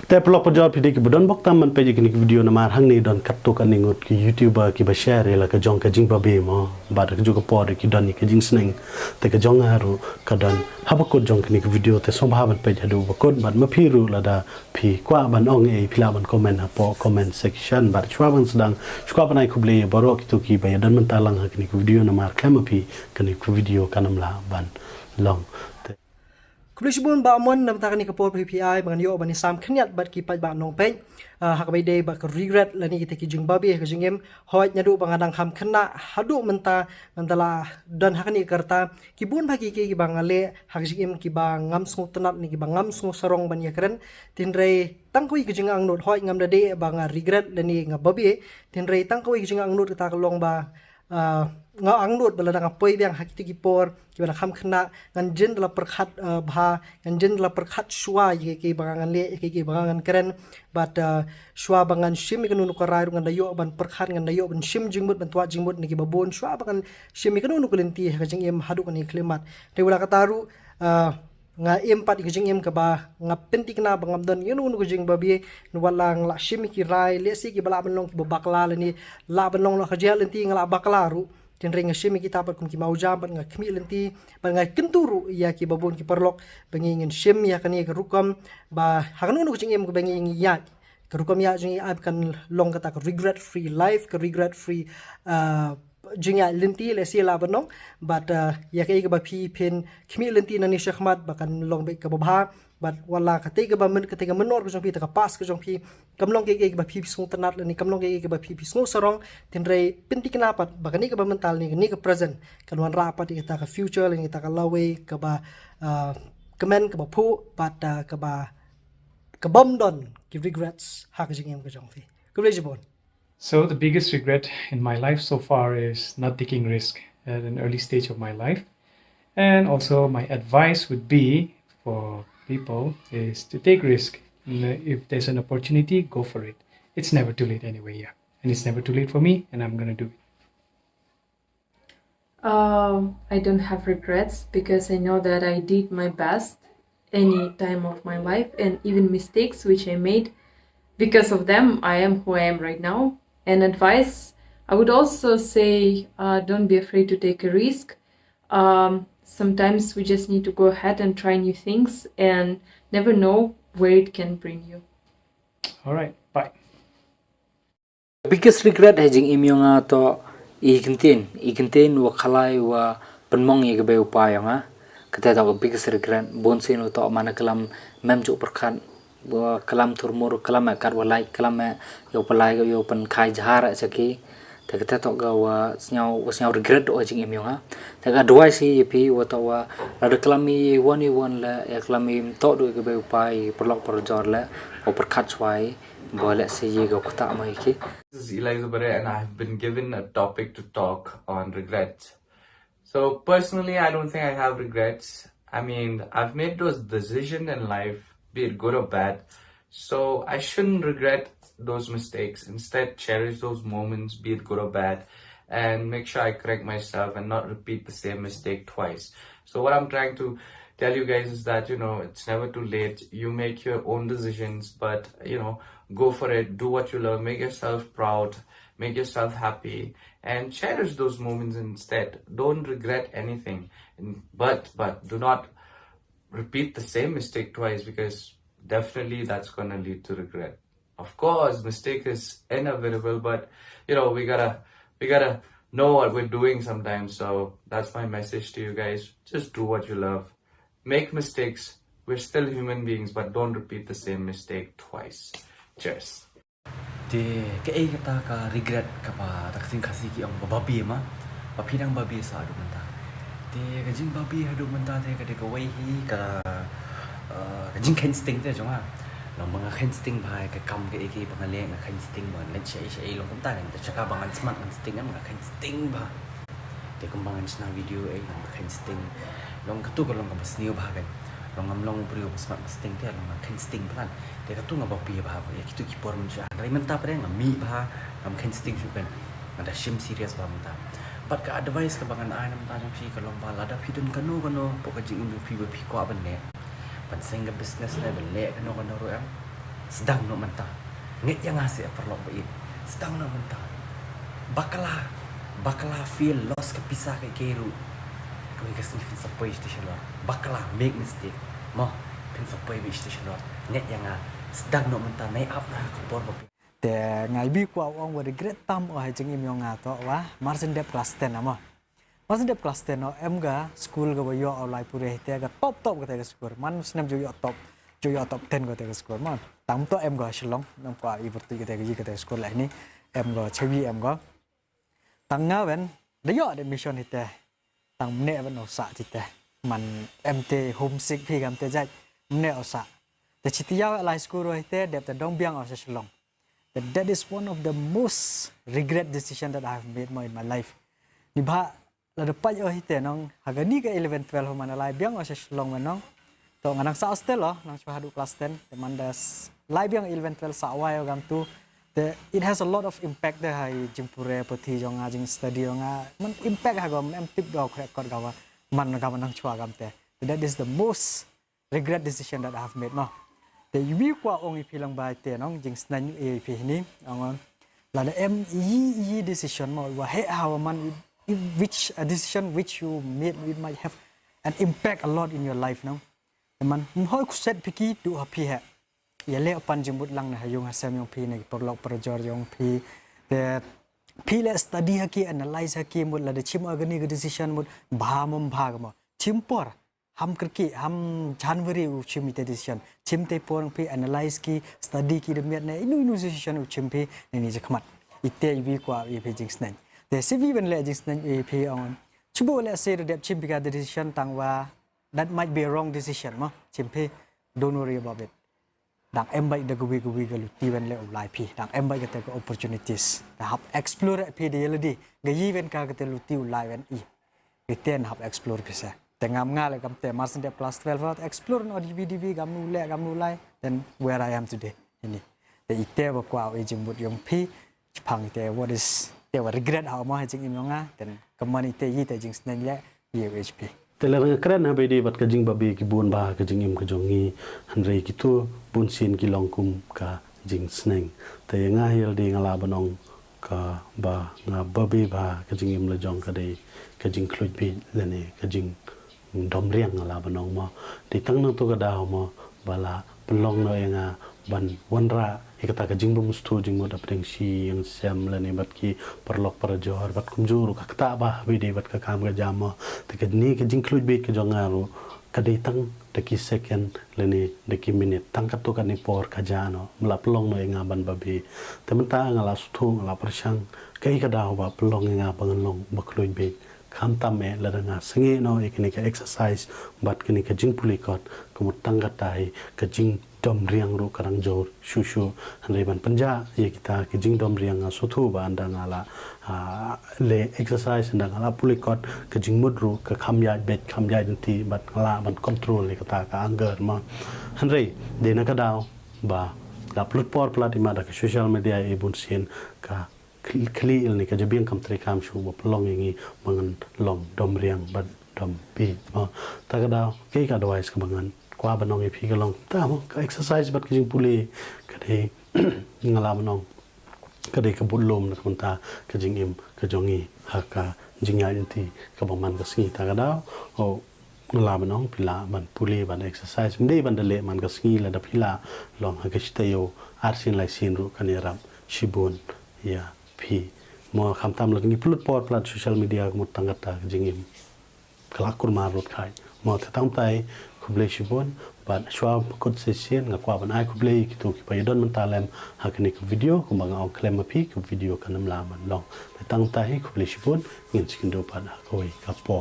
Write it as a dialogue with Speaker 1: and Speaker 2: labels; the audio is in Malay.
Speaker 1: แต่พลอกประจอบพิธีกิบดอนบอกตามมันไปจากนิกวิดีโอนมาทั้งนี้ดอนคัตตุกันนิงอุดกิยูทูบเบอร์กิบแชร์เรล่ะก็จองก็จิงบาเบมอบาดก็จูก็ปอดกิดอนนี่ก็จิงสเนงแต่ก็จองหารู้ก็ดอนฮับกดจองกันนิกวิดีโอแต่สมภาพมันไปจะดูบกดบัดมาพี่รู้ละดาพี่กว่าบันองพี่ลาบันคอมเมนต์ฮะพอคอมเมนต์เซกชันบัดชัวบันสดังชัวบันไอคุบเลยบารอกิตุกีไปดอนมันตาลังฮะกันนิกวิดีโอนมาแค่มาพี่กันนิกวิดีโอกันนำลาบันลอง
Speaker 2: คุณผู้ชมบ่าวมันนำตากันนี่กระโปรงPPI บางโยบันนี่ซ้ำขยันบัดกีปัจบานน้องเป็นหากไปเดย์บัก regret และนี่kita kijung babi kijung em hoi nyadu bangadang ham kena hadu mentala dan hak ni kerta kibun bagi ki bang ale hak kijung em ki bang ngam smuk tenat ni ki bang ngam smuk sarong ban ya keren tinrei tangkui kijung ang not hoi ngam dade bang regretและนี่ngab babi tinrei tangkui kijung ang not ta kalong ba nga angnut baladang apoi biang hakiti kipor kibana kham khna nganjin la perkhat bha nganjin la perkhat shwa ye bangan le ke bangan keren but shwa bangan shim ikanu nukarai ngan dayo ban perkhat ngan dayo ban shim jingbut ban twa jingbut ni babon shwa bangan shim ikanu nukulenti ha jing em hadu kan klimat te wala kataru nga empat kijing em ka ba nga pentik na bangam don yunu nu kijing babi walang la shim ki rai le si ki bala ban long ki bakla le ni la ban long la khajal enti nga la bakla ru tinring shim ki tapat kum ki mauja ban nga khmi lenti ban nga kenturu ya ki babon ki perlok bangingin shim ya kan ka rukam ba haganu nu kijing em ka banging ya ka rukam ya jing ab kan long kata ka regret free life ka regret free jingya lenti le si la banong but ya ke ba phi pen khmi lenti na ni shakhmat bakan long be ka babha but wala kate ka ba men kate ka menor ko jong phi ta ka pas ko jong phi kamlong ke ba phi sung tanat le ni kamlong ke ba phi sung sarong tinrei pinti kana pat bakani ka ba mental ni ka present kan wan ra pat ta ka future le ni ta ka lawe ka ba comment ka ba phu but ka ba ka bom don ki regrets ha ka jing em ka jong phi ku le jibon.
Speaker 3: So the biggest regret in my life so far is not taking risk at an early stage of my life. And also my advice would be for people is to take risk. If there's an opportunity, go for it. It's never too late anyway, yeah. And it's never too late for me, and I'm going to do it.
Speaker 4: I don't have regrets because I know that I did my best any time of my life, and even mistakes which I made. Because of them, I am who I am right now. And advice, I would also say, don't be afraid to take a risk. Sometimes we just need to go ahead and try new things and never know where it can bring you.
Speaker 3: All right, bye.
Speaker 5: The biggest regret hajing imyong to ikintin wa khalai wa penmong ye gabe upaya nga kata to biggest regret bonsin to manakalam memju perkan wa kalam turmur kalam akar walai kalam yo palai yo pen khai jahara chaki ta kata to ga wa snyau regret o jing emyong ha ta ga dwai si pi wa to wa la kalami woni won la ya kalami to do ga be upai perlok perjor la o perkhat swai bo la se ye ga kota mai ki.
Speaker 6: This is Elizabeth and I have been given a topic to talk on regrets. So personally I don't think I have regrets. I mean I've made those decisions in life, be it good or bad, so I shouldn't regret those mistakes. Instead, cherish those moments, be it good or bad, and make sure I correct myself and not repeat the same mistake twice. So what I'm trying to tell you guys is that, it's never too late. You make your own decisions, but, go for it, do what you love, make yourself proud, make yourself happy, and cherish those moments instead. Don't regret anything, but do not repeat the same mistake twice, because definitely that's going to lead to regret. Of course, mistake is inevitable, but we gotta know what we're doing sometimes. So that's my message to you guys. Just do what you love. Make mistakes. We're still human beings, but don't repeat the same mistake twice. Cheers.
Speaker 7: Di kaya kita ka regret kapa taksin kasi ki ang bababi ma papinang babi sa adu menta di kajing babi adu menta te ka de ka wei hi ka kajing instinct te jong ha long mga instinct bhai ka kam ka eki pangale nga instinct mon len chai long kam ta kan ta chaka bangan smart instinct mga instinct ba te kumbangan na video ay mga instinct long katu ko long ka sniu ba kan long amlong brio smart instinct te long mga instinct plan te katu nga babi ba ya kitu ki por mun sha rai menta pa nga mi ba kam instinct ju kan ada shim serious ba menta pat ka advice ka bangan ai nam ta jong phi ka long ba la da phi dun kanu po ka jing phi ba phi ko ban ne pan sing ka business na ban le kanu ro am sedang no mentah nget yang ngasih perlu baik sedang no mentah bakala feel lost kepisah kayak keru kami kasih fin sampai station luar bakala make mistake mah fin sampai di station luar nget yang sedang no mentah naik up lah kompor babi
Speaker 2: แต่ไงบีกว่าว่างว่า regret ตั้มว่าให้จึงอิมยองงาตัวว่ามาร์ซินเดฟคลาส10นะมั้งมาร์ซินเดฟคลาส10เนาะเอ็มก็สกูลก็ว่าย่อเอาไลน์พูดเลยแต่ก็top ก็แต่ก็สกูลมันสนามย่อ top 10ก็แต่ก็สกูลมันตั้มตัวเอ็มก็ฉลองน้ำกว่าอีบุตรก็แต่ก็ยี่ก็แต่สกูลแหละนี่เอ็มก็เชวีเอ็มก็ตั้งเงาเป็นได้ย่อได้มิชชั่นที่แต่ตั้งเน่เป็นเอาสะที่แต่มันเอ็มเตโฮมซิกพี่กันแต่ใจเน่เอาสะแต่ชิตยาวไลน์สกูลเลยแต่เด็บแต่ดงเบียงเอาฉลองThat is one of the most regret decision that I have made in my life. Ni bah la dapat yo hite nong haga ni ke 11 12 mana lai biang asa long manong. To nganang sa hostel lo nang chwa hadu class 10 demandas lai biang 11 12 sa awai gam tu it has a lot of impact there hai jimpure poti jong jing study jong man impact ha gam em tip do record gawa man gam nang chwa gam te. That is the most regret decision that I have made no. แต่วิกว่าองค์พี่ลังบายเตน้องจิงสนันเอพีนี้องหลังเอ็มยี decision มาว่าเฮ้ยhow man which a decision which you made it might have an impact a lot in your life น้องแต่มันห้อยคุเซตพิกี้ดูฮะพี่ฮะอย่าเลี้ยปันจิมุดลังนะยงฮะเซมยงพี่ในปรลอกปรจอร์ยงพี่แต่พี่เล่ study ฮะกี้ analyze ฮะกี้หมดแล้วเดี๋ยวชิมอะไรนี่ก็ decision หมดบามุมบากมาชิมปอร์हम करके हम जानवरी उचिमित decision चिमते पोरंग पे analyze की study की दमियत ने इनु decision उचिमpe ने जखमत इते भी क्वा पे jingsneng ते सिवी वन ले jingsneng पे on chubo ले से डेप चिमपे का decision tangwa that might be a wrong decision ma चिमpe don't worry about it dang em bai da gui galu ti wen le ulai pi dang em bai ka te opportunities da hab explore pe de yeldi ga yi wen ka te lu ti ulai wen i iten hab explore pe sa แต่งามง่ายเลยกับแต่มาสินเดplus 12 ว่า explore นอดีวีกำนูไล่ then where I am today นี่แต่อีกแต่บอกว่าไอ้จิงบุตรยงพี่พังแต่ what is แต่ว่า regret เอามาให้จิงอิมยองอ่ะแต่กำมันอีกแต่ยี่แต่จิงสเนงและ UHP
Speaker 1: แต่ละเรื่องนะไปดีบัดกจิงบะบีกิบุนบากจิงอิมกจงงีหันเรกิตัวบุนซินกิลองคุมกะจิงสเนงแต่ยังง่ายเฮลดีงลาบนองกะบางาบะบีบากจิงอิมละจงกะได้กจิงคลุยบีและนี่กจิงดอมเรียงอะไรบ้านองมาที่ตั้งนั่งตัวกระดาวมาบาลาเป็นลองน้อยงาบันวันระเอกตากจิงบุมสตูจิงหมดอัปเดงชียังเซมเลยนี่บัดกี้ปรลอกปรจอร์บัดคุมจูรุกักตาบ้าวิดีบัดกะคามกะจามมาแต่กะนี่กะจิงคลุยบีกะจงอารุกะได้ตั้งตะกี้เซคันเลยนี่ตะกี้มินิตั้งกับตัวกันนี่ปอร์กะจาโนมลาปลองน้อยงาบันบะบีแต่มันตางาลาสุทุงลาประชังกะอีกระดาวว่าปลองงาบังลงบักคลุยบีคำตามเมลระงับสังเกตเนาะเอกนิก exercise บัดกินิกจิงพุลิกอดกมุดตั้งกัดไตกจิงดอมเรียงรูกรังโจรชูอันเรบันปัญญาเยกิตากจิงดอมเรียงสุทุบานดังอาละเล exercise ดังอาละพุลิกอดกจิงมุดรูกคำใหญ่เบ็ดคำใหญ่ทันทีบัดอาละบัน control เลยกตากอังเกิดมาอันเรเดนักดาวบ่าดับลุดปอร์พลาติมาดัก social media เอบุนเซียนกะคลีอิลนี่ก็จะเบี่ยงคำตรีคำชูว่าพลองอย่างงี้บางอันลองดมเรียงบัดดมปีมาแต่ก็ดาวเกี่ยกับดอยส์กับบางอันกว่าบานองอีพีก็ลองตามก็ exercise บัดก็จิงปุลีก็ได้งาลาบานองก็ได้กระบุดลมนะคุณตาก็จิงอิมก็จงงี้หักกะจิงยาอินทีก็บางมันก็สงี้แต่ก็ดาวโอ้งาลาบานองพิลาบันปุลีบัน exercise ไม่ได้บันเดเลมันก็สงี้แล้วดับพิลาลองหักชิตโยอาร์ซินไลซินรู้กันยรับชิบุนยาพี่มอคำตามหลักนี้พลุดปอดพลัดโซเชียลมีเดียหมดตั้งกัตตาจิงอิมคลักคุรมารถขายมอแต่ตั้งใจคุบเลชิบอนบัดชัวร์กดเซสเซียนกับกว่าบันไอคุบเลกิตุกิไปยดอนมันตาเลมหากนี่คุบวิดีโอคุบังเอาเคลมมาพี่คุบวิดีโอกันน้ำลามันลองแต่ตั้งใจให้คุบเลชิบอนเงินสกินดูปัดหากไว้กับปอ